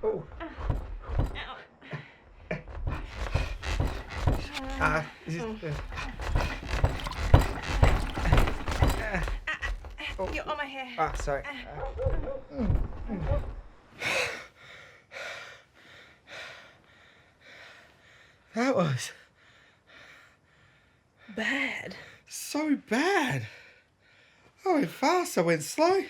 Oh. You're on my hair. Ah, sorry. That was Bad. so bad. I went fast, I went slow.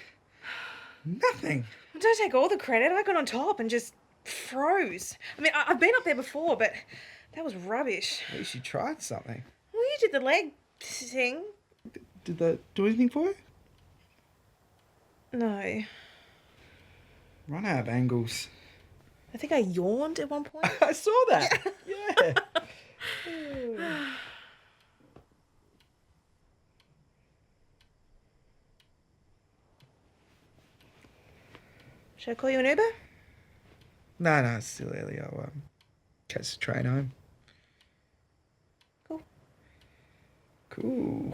Nothing. Well, don't take all the credit. I got on top and just froze. I mean, I've been up there before, but that was rubbish. At least you tried something. Well, you did the leg thing. Did that do anything for you? No. Run out of angles. I think I yawned at one point. I saw that. Yeah. Should I call you an Uber? No, it's still early. I'll catch the train home. Cool. Cool.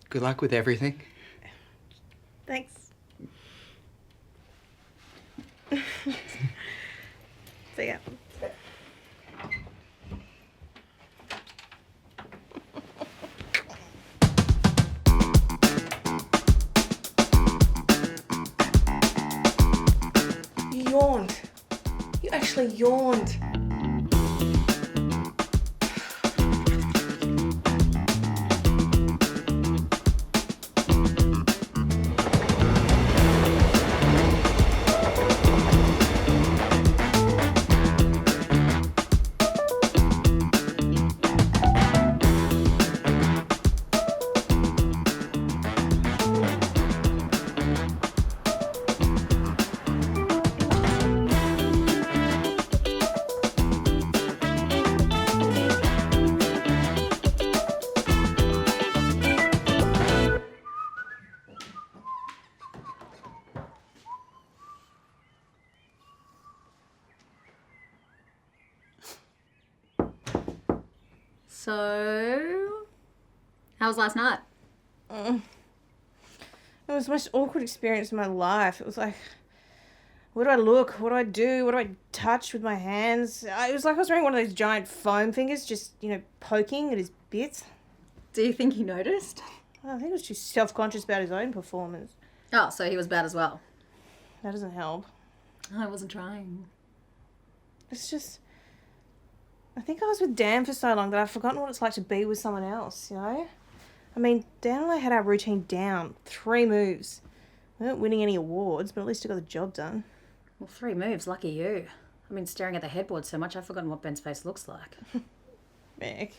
Good luck with everything. Thanks. See ya. You yawned. You actually yawned. So, how was last night? It was the most awkward experience of my life. It was like, where do I look? What do I do? What do I touch with my hands? It was like I was wearing one of those giant foam fingers, just, poking at his bits. Do you think he noticed? I think he was just self-conscious about his own performance. Oh, so he was bad as well. That doesn't help. I wasn't trying. It's just, I think I was with Dan for so long that I've forgotten what it's like to be with someone else, I mean, Dan and I had our routine down. 3 moves. We weren't winning any awards, but at least we got the job done. Well, 3 moves, lucky you. I've been staring at the headboard so much I've forgotten what Ben's face looks like. Mick.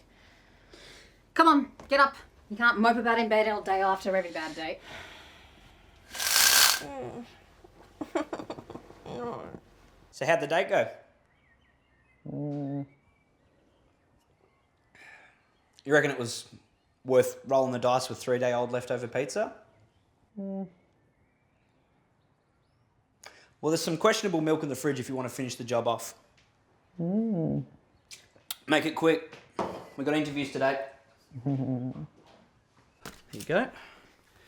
Come on, get up. You can't mope about in bed all day after every bad date. So how'd the date go? You reckon it was worth rolling the dice with 3-day-old leftover pizza? Well, there's some questionable milk in the fridge if you want to finish the job off. Make it quick. We got interviews today. Here you go.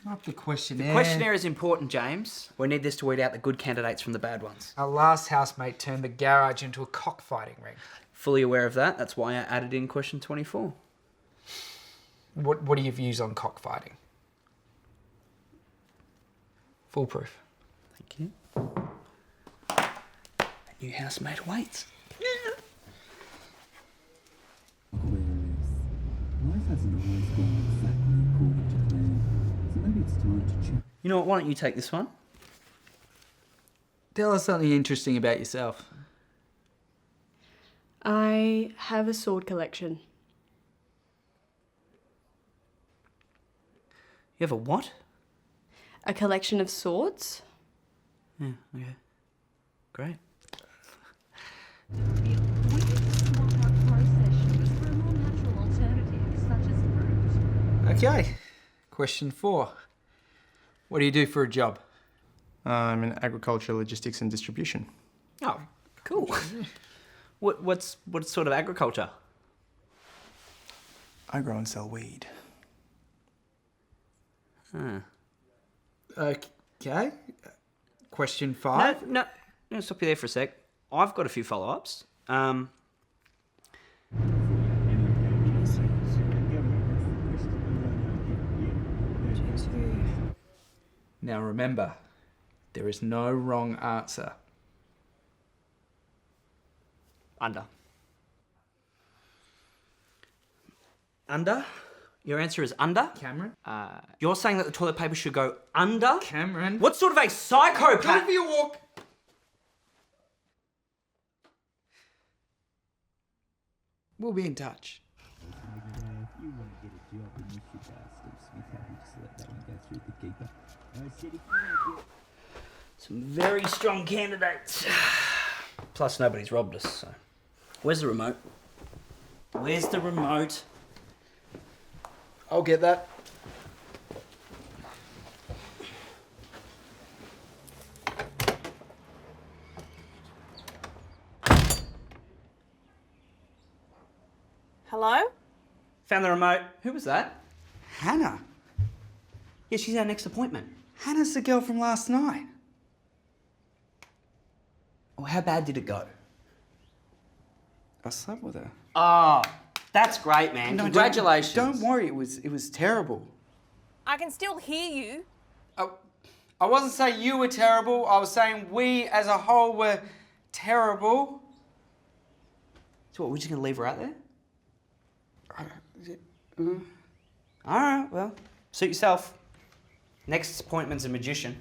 Not the questionnaire. The questionnaire is important, James. We need this to weed out the good candidates from the bad ones. Our last housemate turned the garage into a cockfighting ring. Fully aware of that. That's why I added in question 24. What are your views on cockfighting? Foolproof. Thank you. A new housemate waits. Life hasn't always gone exactly according to plan, so maybe it's time to check. You know what? Why don't you take this one? Tell us something interesting about yourself. I have a sword collection. You have a what? A collection of swords? Yeah, okay. Great. Okay. Question 4. What do you do for a job? I'm in agriculture, logistics and distribution. Oh, cool. What sort of agriculture? I grow and sell weed. Okay. Question 5. No, stop you there for a sec. I've got a few follow-ups. Now remember, there is no wrong answer. Under. Under? Your answer is under? Cameron? You're saying that the toilet paper should go under? Cameron? What sort of a psychopath? Go for your walk. We'll be in touch. If you want to get a job, then you should Steve Smith happy just let that one go through the keeper. I said if you want to get... Some very strong candidates. Plus, nobody's robbed us, so... Where's the remote? Where's the remote? I'll get that. Hello? Found the remote. Who was that? Hannah. Yeah, she's our next appointment. Hannah's the girl from last night. Oh, how bad did it go? I slept with her. Oh, that's great, man. No, Congratulations. Don't worry, it was terrible. I can still hear you. I wasn't saying you were terrible. I was saying we as a whole were terrible. So what, we're just going to leave her out there? All right, well, suit yourself. Next appointment's a magician.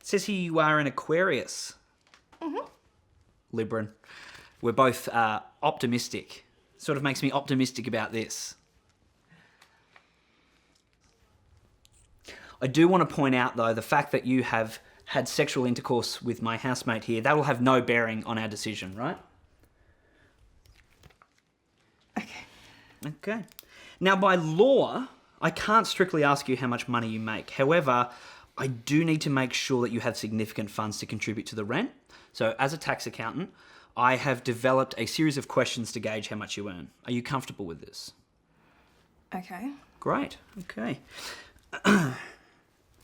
Says here you are an Aquarius. Libran. We're both optimistic. Sort of makes me optimistic about this. I do want to point out, though, the fact that you have had sexual intercourse with my housemate here, that will have no bearing on our decision, right? Okay. Now, by law, I can't strictly ask you how much money you make. However, I do need to make sure that you have significant funds to contribute to the rent. So, as a tax accountant, I have developed a series of questions to gauge how much you earn. Are you comfortable with this? Okay. Great. Okay.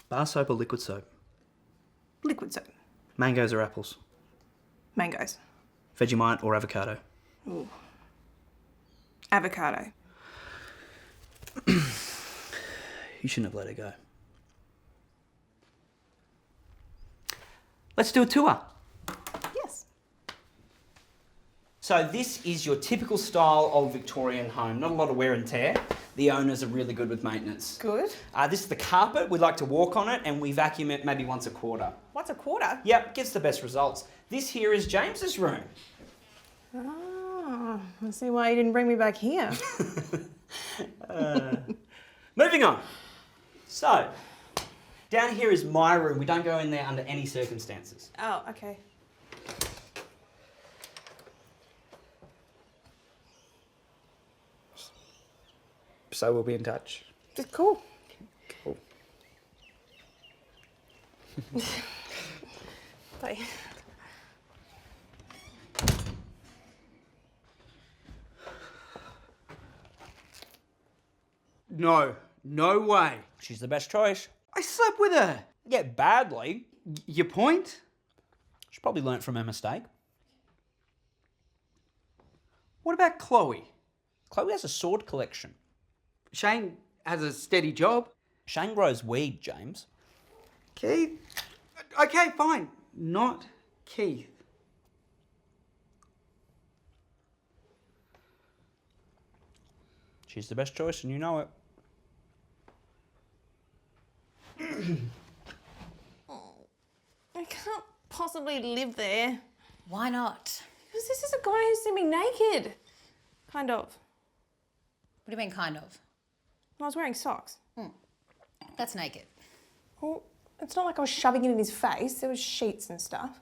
Bar soap or liquid soap? Liquid soap. Mangoes or apples? Mangoes. Vegemite or avocado? Ooh. Avocado. You shouldn't have let her go. Let's do a tour. Yes. So this is your typical style old Victorian home. Not a lot of wear and tear. The owners are really good with maintenance. Good. This is the carpet. We like to walk on it and we vacuum it maybe once a quarter. What's a quarter? Yep, gets the best results. This here is James's room. Oh, I see why you didn't bring me back here. Moving on. So, down here is my room. We don't go in there under any circumstances. Oh, okay. So we'll be in touch. Cool. Cool. Bye. No way. She's the best choice. I slept with her. Yeah, badly. Your point? She probably learnt from her mistake. What about Chloe? Chloe has a sword collection. Shane has a steady job. Shane grows weed, James. Keith? Okay, fine. Not Keith. She's the best choice and you know it. I can't possibly live there. Why not? Because this is a guy who's seen me naked. Kind of. What do you mean, kind of? I was wearing socks. That's naked. Well, it's not like I was shoving it in his face. There was sheets and stuff.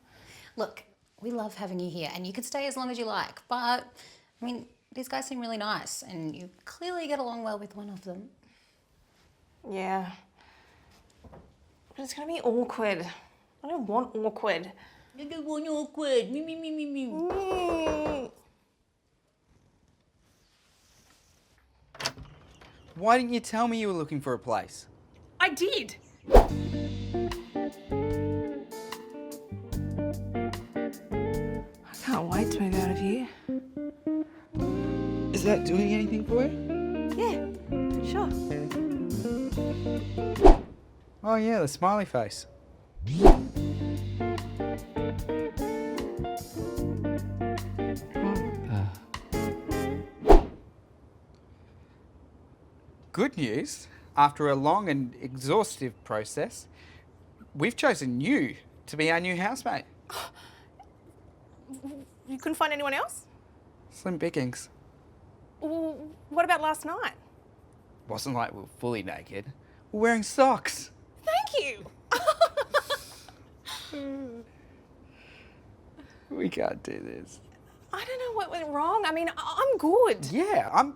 Look, we love having you here, and you could stay as long as you like, but, I mean, these guys seem really nice, and you clearly get along well with one of them. Yeah. But it's going to be awkward. I don't want awkward. I don't want awkward. Me. Why didn't you tell me you were looking for a place? I did. I can't wait to move out of here. Is that doing anything for you? Yeah, sure. Oh yeah, the smiley face. Good news. After a long and exhaustive process, we've chosen you to be our new housemate. You couldn't find anyone else? Slim pickings. Well, what about last night? Wasn't like we were fully naked. We're wearing socks. Thank you. We can't do this. I don't know what went wrong. I mean, I'm good. Yeah, I'm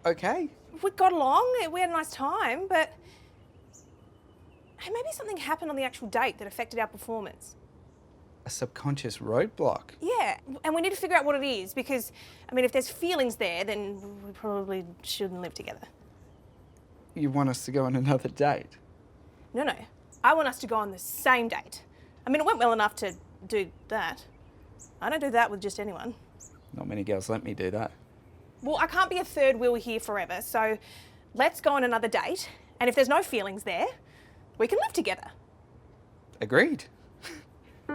okay. We got along, we had a nice time, but hey, maybe something happened on the actual date that affected our performance. A subconscious roadblock. Yeah, and we need to figure out what it is because, I mean, if there's feelings there, then we probably shouldn't live together. You want us to go on another date? No. I want us to go on the same date. I mean, it went well enough to do that. I don't do that with just anyone. Not many girls let me do that. Well, I can't be a third wheel here forever, so let's go on another date. And if there's no feelings there, we can live together. Agreed. So,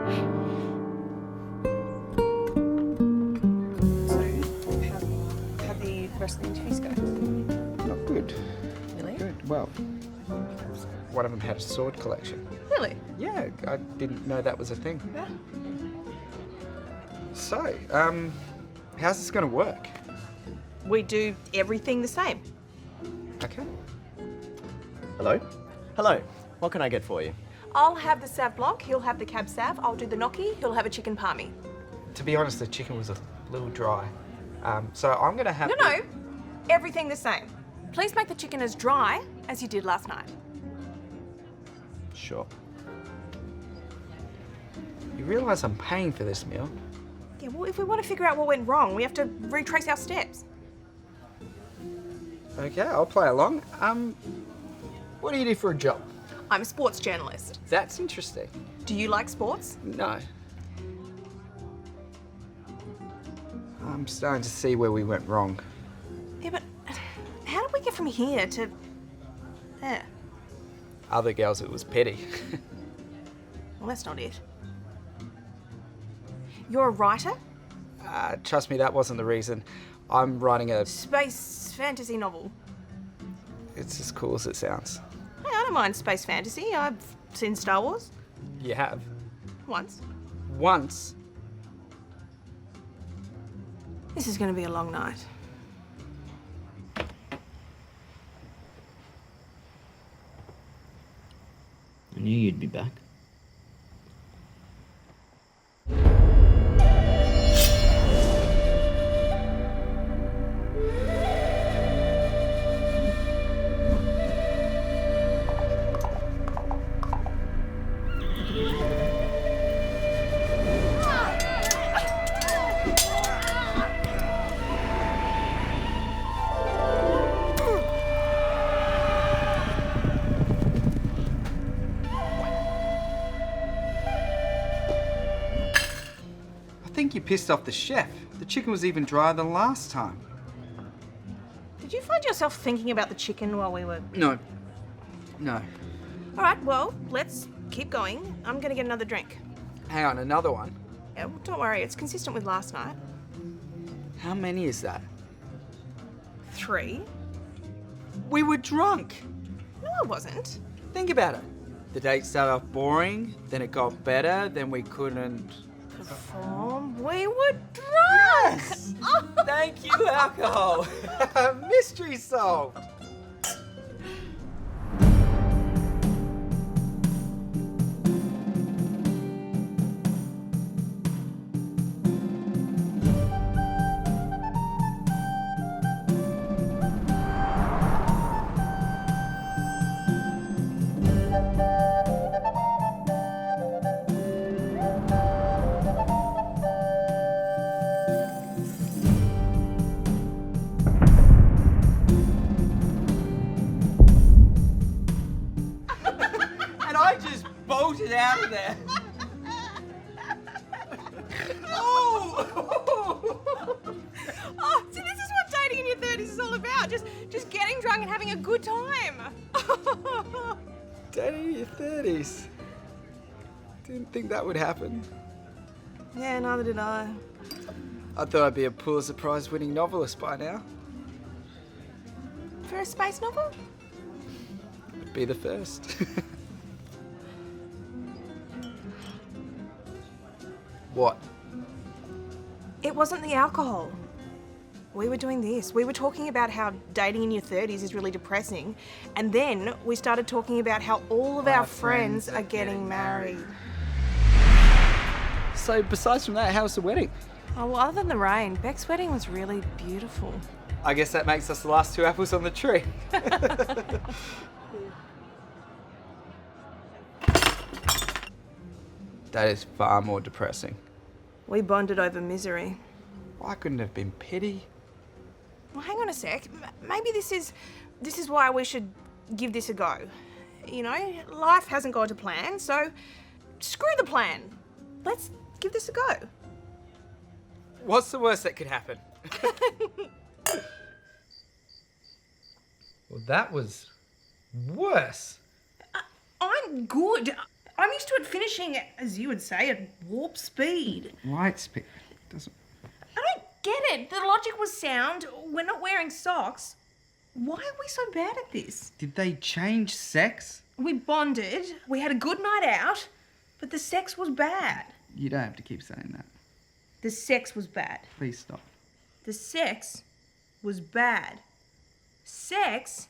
how the rest of the interviews go? Not good. Really? Good. Well, one of them had a sword collection. Really? Yeah, I didn't know that was a thing. Yeah. So, how's this going to work? We do everything the same. Okay. Hello? Hello. What can I get for you? I'll have the Sav Blanc, he'll have the Cab Sav, I'll do the gnocchi, he'll have a chicken palmy. To be honest, the chicken was a little dry. So I'm going to have... No, everything the same. Please make the chicken as dry as you did last night. Sure. You realise I'm paying for this meal? Yeah, well, if we want to figure out what went wrong, we have to retrace our steps. Okay, I'll play along. What do you do for a job? I'm a sports journalist. That's interesting. Do you like sports? No. I'm starting to see where we went wrong. Yeah, but how did we get from here to there? Other girls, it was petty. Well, that's not it. You're a writer? Trust me, that wasn't the reason. I'm writing a... Space fantasy novel. It's as cool as it sounds. Hey, I don't mind space fantasy. I've seen Star Wars You have? once. Once? This is going to be a long night. I knew you'd be back. I think you pissed off the chef. The chicken was even drier than last time. Did you find yourself thinking about the chicken while we were... No. No. All right, well, let's keep going. I'm going to get another drink. Hang on, another one? Yeah, well, don't worry, it's consistent with last night. How many is that? 3. We were drunk. No, I wasn't. Think about it. The date started off boring, then it got better, then we couldn't... Perform. We were drunk. Yes! Thank you, alcohol. Mystery solved. bolted out of there. Oh! Oh, so this is what dating in your 30s is all about. Just getting drunk and having a good time. Dating in your 30s. Didn't think that would happen. Yeah, neither did I. I thought I'd be a Pulitzer Prize winning novelist by now. For a space novel? I'd be the first. What? It wasn't the alcohol. We were doing this. We were talking about how dating in your 30s is really depressing. And then we started talking about how all of our friends are getting married. So besides from that, how was the wedding? Oh, well, other than the rain, Beck's wedding was really beautiful. I guess that makes us the last two apples on the tree. That is far more depressing. We bonded over misery. Why couldn't it have been pity? Well, hang on a sec. Maybe this is why we should give this a go. You know, life hasn't gone to plan, so screw the plan. Let's give this a go. What's the worst that could happen? Well, that was worse. I'm good. I'm used to it finishing, as you would say, at warp speed. Light speed doesn't. I don't get it. The logic was sound. We're not wearing socks. Why are we so bad at this? Did they change sex? We bonded. We had a good night out, but the sex was bad. You don't have to keep saying that. The sex was bad. Please stop. The sex was bad. Sex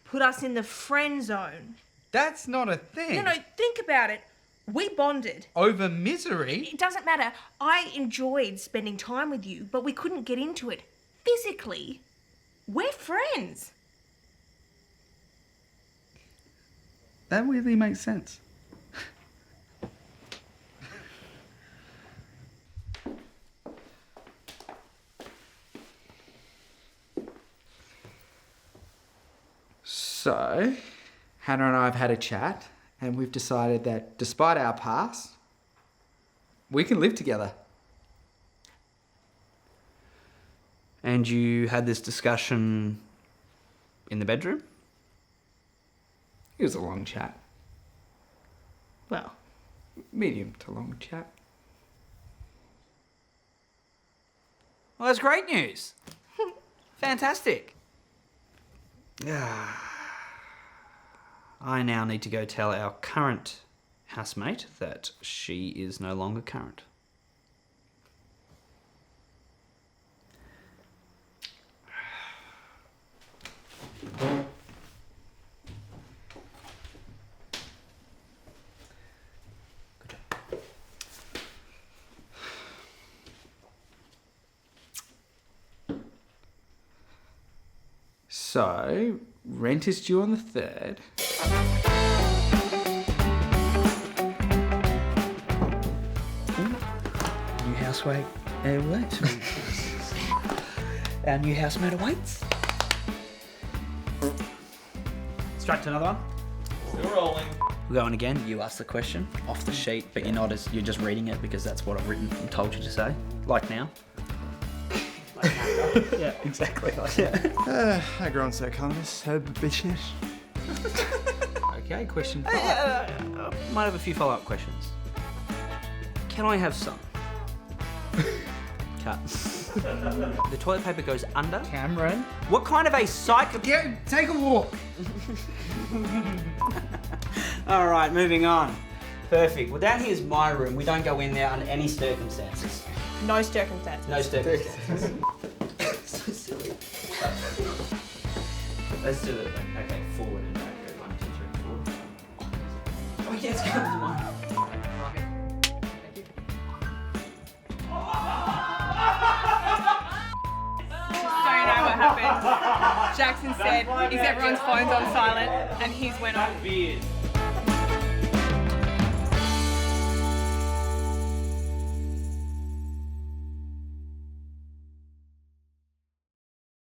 put us in the friend zone. That's not a thing. No, think about it. We bonded. Over misery? It doesn't matter. I enjoyed spending time with you, but we couldn't get into it. Physically, we're friends. That really makes sense. So, Hannah and I have had a chat, and we've decided that despite our past, we can live together. And you had this discussion in the bedroom? It was a long chat. Well, Medium to long chat. Well, that's great news. Fantastic. I now need to go tell our current housemate that she is no longer current. So, rent is due on the 3rd. New housemate awaits. Our new housemate awaits. Straight to another one. Still rolling. We're going again. You ask the question off the sheet, but you're just reading it because that's what I've written and told you to say. Like now. Yeah, exactly. I grown psychonomist, bitches. Okay, question 5. Might have a few follow-up questions. Can I have some? Cut. The toilet paper goes under. Cameron? What kind of a psycho... Take a walk. All right, moving on. Perfect. Well, down here's my room. We don't go in there under any circumstances. no circumstances. No circumstances. So silly. Let's do it. Okay, forward and back. Go 1, 2, 3, 4. Oh yes, come on. Don't know what happened. Jackson said, is everyone's phones on silent? And his went off.